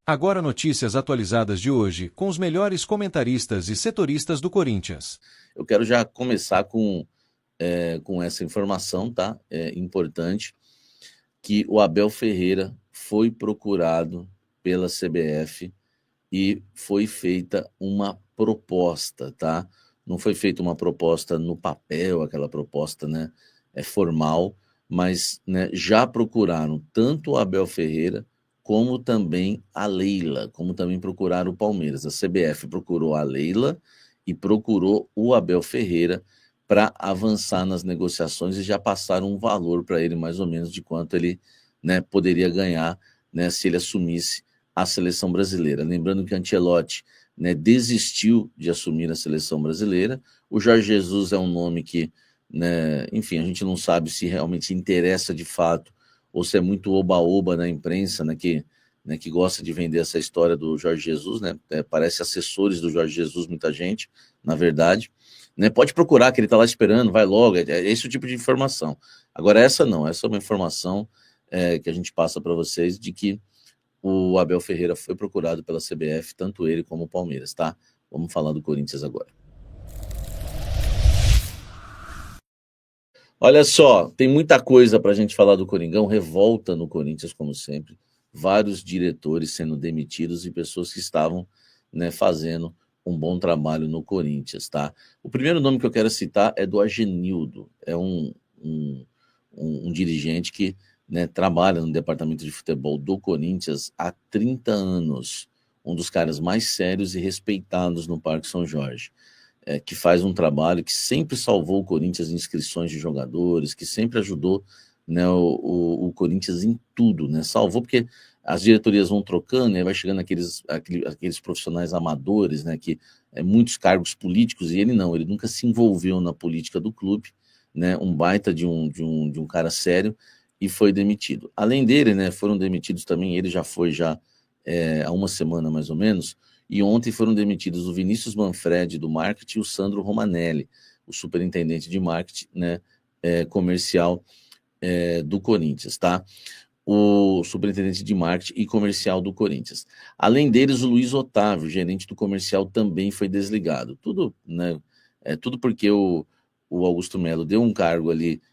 Agora notícias atualizadas de hoje, com os melhores comentaristas e setoristas do Corinthians. Eu quero já começar com essa informação, tá? É importante que o Abel Ferreira foi procurado pela CBF e foi feita uma proposta, tá? Não foi feita uma proposta no papel, aquela proposta, né, formal, mas, né, já procuraram tanto o Abel Ferreira como também a Leila, como também procuraram o Palmeiras. A CBF procurou a Leila e procurou o Abel Ferreira para avançar nas negociações e já passaram um valor para ele, mais ou menos, de quanto ele, né, poderia ganhar, né, se ele assumisse a seleção brasileira. Lembrando que Ancelotti, né, desistiu de assumir a seleção brasileira. O Jorge Jesus é um nome que, né, enfim, a gente não sabe se realmente interessa de fato ou se é muito oba-oba na imprensa, né, que gosta de vender essa história do Jorge Jesus, né, parece assessores do Jorge Jesus, muita gente, na verdade, né, pode procurar que ele está lá esperando, vai logo, é esse o tipo de informação. Agora essa não, essa é uma informação que a gente passa para vocês de que o Abel Ferreira foi procurado pela CBF, tanto ele como o Palmeiras, tá? Vamos falar do Corinthians agora. Olha só, tem muita coisa para a gente falar do Coringão, revolta no Corinthians, como sempre, vários diretores sendo demitidos e pessoas que estavam, né, fazendo um bom trabalho no Corinthians, tá? O primeiro nome que eu quero citar é do Agenildo, é um dirigente que, né, trabalha no departamento de futebol do Corinthians há 30 anos, um dos caras mais sérios e respeitados no Parque São Jorge. Que faz um trabalho que sempre salvou o Corinthians em inscrições de jogadores, que sempre ajudou, né, o Corinthians em tudo, né? Salvou porque as diretorias vão trocando, né, vai chegando aqueles profissionais amadores, né, que muitos cargos políticos, e ele não, ele nunca se envolveu na política do clube, né, um baita de um cara sério, e foi demitido. Além dele, né, foram demitidos também, ele já foi há uma semana mais ou menos, e ontem foram demitidos o Vinícius Manfredi do marketing e o Sandro Romanelli, o superintendente de marketing, né, comercial do Corinthians, tá? O superintendente de marketing e comercial do Corinthians. Além deles, o Luiz Otávio, gerente do comercial, também foi desligado. Tudo, né, tudo porque o Augusto Melo deu um cargo ali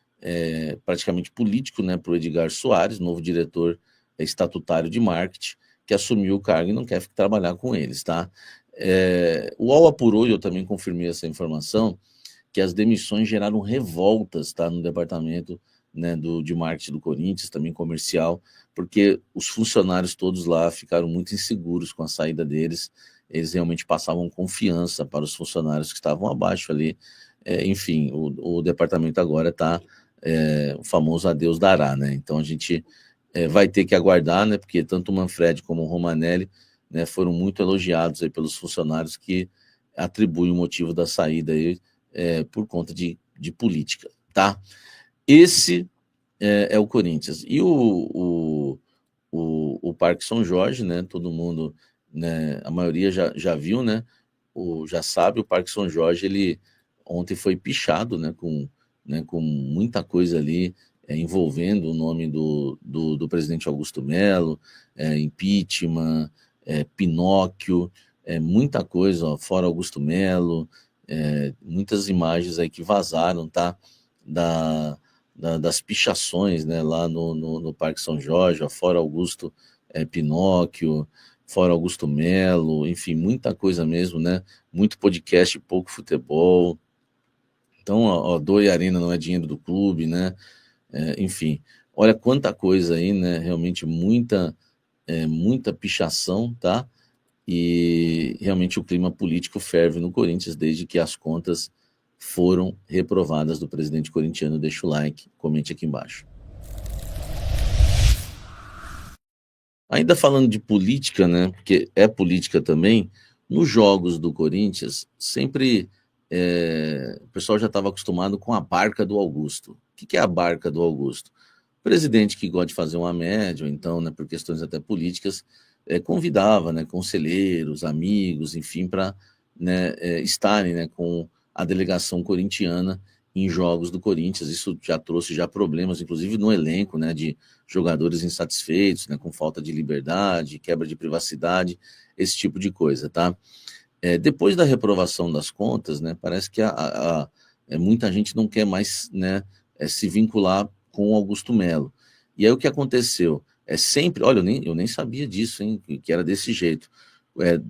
praticamente político, né, para o Edgar Soares, novo diretor estatutário de marketing, que assumiu o cargo e não quer trabalhar com eles, tá? O UOL apurou, e eu também confirmei essa informação, que as demissões geraram revoltas, tá, no departamento, né, de marketing do Corinthians, também comercial, porque os funcionários todos lá ficaram muito inseguros com a saída deles, eles realmente passavam confiança para os funcionários que estavam abaixo ali, enfim, o departamento agora está o famoso adeus dará, né? Então a gente vai ter que aguardar, né? Porque tanto o Manfredi como o Romanelli, né, foram muito elogiados aí pelos funcionários que atribuem o motivo da saída aí, por conta de política, tá? Esse é o Corinthians. E o Parque São Jorge, né? Todo mundo, né? A maioria já viu, né? Já sabe, o Parque São Jorge, ele ontem foi pichado, né? Com muita coisa ali envolvendo o nome do presidente Augusto Melo, impeachment, Pinóquio, muita coisa, ó, fora Augusto Melo, muitas imagens aí que vazaram, tá? Das pichações, né, lá no Parque São Jorge, ó, fora Augusto Pinóquio, fora Augusto Melo, enfim, muita coisa mesmo, né? Muito podcast, pouco futebol. Então, ó, Doi Arena não é dinheiro do clube, né? Enfim, olha quanta coisa aí, né? Realmente muita pichação, tá? E realmente o clima político ferve no Corinthians desde que as contas foram reprovadas do presidente corintiano. Deixa o like, comente aqui embaixo. Ainda falando de política, né? Porque é política também, nos jogos do Corinthians, sempre o pessoal já estava acostumado com a barca do Augusto. O que é a barca do Augusto? Presidente que gosta de fazer uma média, ou então, né, por questões até políticas, convidava, né, conselheiros, amigos, enfim, para, né, estarem, né, com a delegação corintiana em jogos do Corinthians. Isso já trouxe já problemas, inclusive no elenco, né, de jogadores insatisfeitos, né, com falta de liberdade, quebra de privacidade, esse tipo de coisa, tá? Depois da reprovação das contas, né, parece que muita gente não quer mais, né, se vincular com o Augusto Melo. E aí o que aconteceu? Sempre, olha, eu nem sabia disso, hein, que era desse jeito.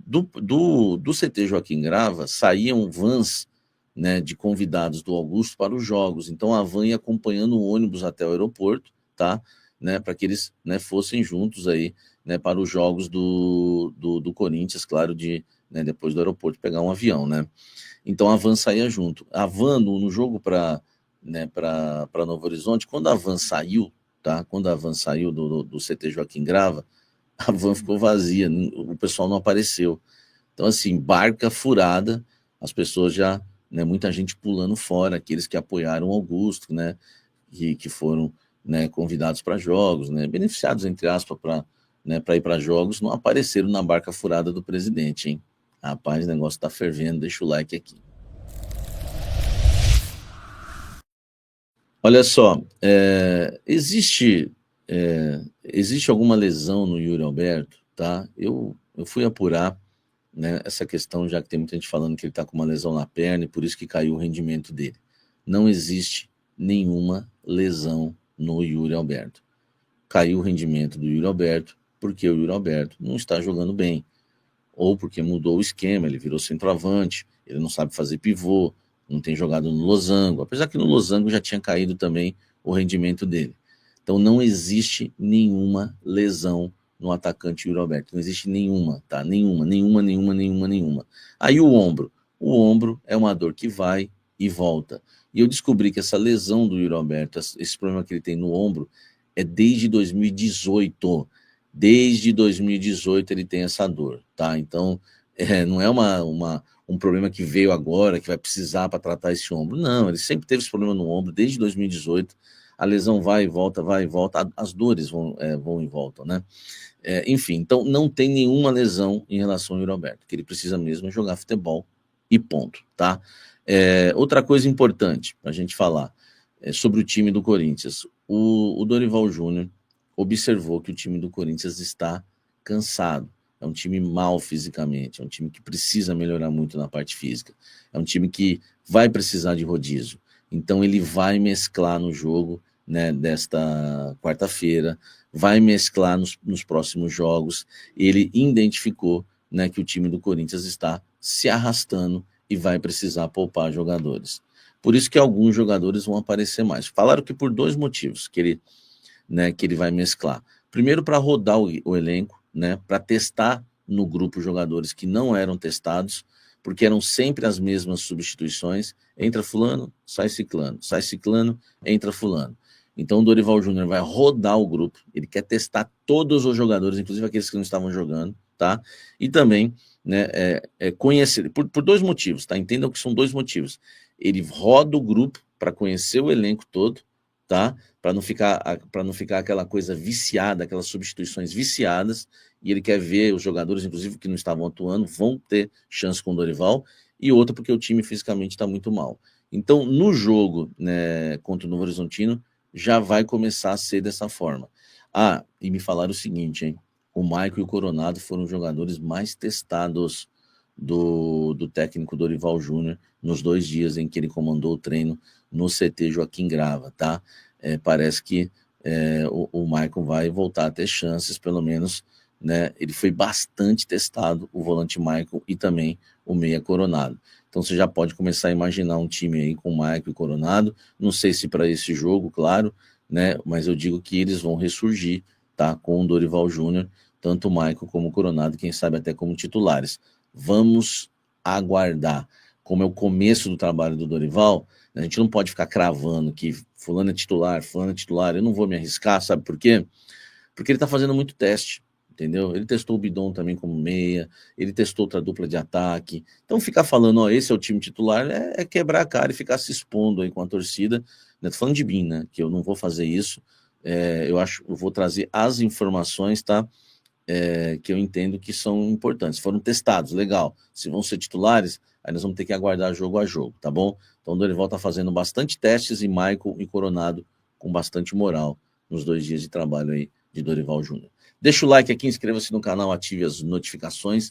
Do CT Joaquim Grava saíam vans, né, de convidados do Augusto para os jogos. Então a van ia acompanhando o ônibus até o aeroporto, tá? Né, para que eles, né, fossem juntos aí, né, para os jogos do Corinthians, claro, né, depois do aeroporto pegar um avião, né? Então a van saía junto. A van no jogo para, né, para Novo Horizonte, quando a van saiu, tá? Quando a van saiu do CT Joaquim Grava, a van ficou vazia, o pessoal não apareceu. Então, assim, barca furada, as pessoas já, né, muita gente pulando fora, aqueles que apoiaram o Augusto, né, que foram, né, convidados para jogos, né, beneficiados, entre aspas, para, né, ir para jogos, não apareceram na barca furada do presidente, hein? Rapaz, o negócio está fervendo, deixa o like aqui. Olha só, existe alguma lesão no Yuri Alberto, tá? Eu fui apurar, né, essa questão, já que tem muita gente falando que ele está com uma lesão na perna e por isso que caiu o rendimento dele. Não existe nenhuma lesão no Yuri Alberto. Caiu o rendimento do Yuri Alberto porque o Yuri Alberto não está jogando bem, ou porque mudou o esquema, ele virou centroavante, ele não sabe fazer pivô, não tem jogado no losango, apesar que no losango já tinha caído também o rendimento dele. Então não existe nenhuma lesão no atacante Yuri Alberto, não existe nenhuma, tá? Nenhuma. Aí o ombro é uma dor que vai e volta. E eu descobri que essa lesão do Yuri Alberto, esse problema que ele tem no ombro, é desde 2018. Desde 2018 ele tem essa dor, tá? Então, não é um problema que veio agora, que vai precisar para tratar esse ombro. Não, ele sempre teve esse problema no ombro, desde 2018. A lesão vai e volta, as dores vão e voltam, né? Enfim, então não tem nenhuma lesão em relação ao Yuri Alberto, que ele precisa mesmo jogar futebol e ponto, tá? Outra coisa importante para a gente falar sobre o time do Corinthians. O Dorival Júnior observou que o time do Corinthians está cansado. É um time mal fisicamente, é um time que precisa melhorar muito na parte física. É um time que vai precisar de rodízio. Então ele vai mesclar no jogo, né, desta quarta-feira, vai mesclar nos próximos jogos. Ele identificou, né, que o time do Corinthians está se arrastando e vai precisar poupar jogadores. Por isso que alguns jogadores vão aparecer mais. Falaram que por 2 motivos que ele vai mesclar. Primeiro, para rodar o elenco, né, para testar no grupo jogadores que não eram testados, porque eram sempre as mesmas substituições. Entra fulano, sai ciclano, entra fulano. Então o Dorival Júnior vai rodar o grupo, ele quer testar todos os jogadores, inclusive aqueles que não estavam jogando, tá? E também, né, conhecer, por 2 motivos, tá? Entendam que são 2 motivos. Ele roda o grupo para conhecer o elenco todo, tá? Para não ficar aquela coisa viciada, aquelas substituições viciadas, e ele quer ver os jogadores, inclusive, que não estavam atuando, vão ter chance com o Dorival, e outra porque o time fisicamente está muito mal. Então, no jogo, né, contra o Novo Horizontino, já vai começar a ser dessa forma. E me falaram o seguinte, hein? O Maicon e o Coronado foram os jogadores mais testados do técnico Dorival Júnior nos 2 dias em que ele comandou o treino no CT Joaquim Grava, tá? Parece que o Maicon vai voltar a ter chances, pelo menos, né? Ele foi bastante testado, o volante Maicon e também o meia Coronado. Então você já pode começar a imaginar um time aí com Maicon e Coronado, não sei se para esse jogo, claro, né? Mas eu digo que eles vão ressurgir, tá? Com o Dorival Júnior, tanto o Maicon como o Coronado, quem sabe até como titulares. Vamos aguardar. Como é o começo do trabalho do Dorival, a gente não pode ficar cravando que fulano é titular, eu não vou me arriscar, sabe por quê? Porque ele está fazendo muito teste, entendeu? Ele testou o Bidon também como meia, ele testou outra dupla de ataque. Então ficar falando, esse é o time titular, é quebrar a cara e ficar se expondo aí com a torcida. Tô falando de mim, né? Que eu não vou fazer isso. Eu vou trazer as informações, tá? Que eu entendo que são importantes. Foram testados, legal. Se vão ser titulares, aí nós vamos ter que aguardar jogo a jogo, tá bom? Então o Dorival está fazendo bastante testes e Michael e Coronado com bastante moral nos 2 dias de trabalho aí de Dorival Júnior. Deixa o like aqui, inscreva-se no canal, ative as notificações.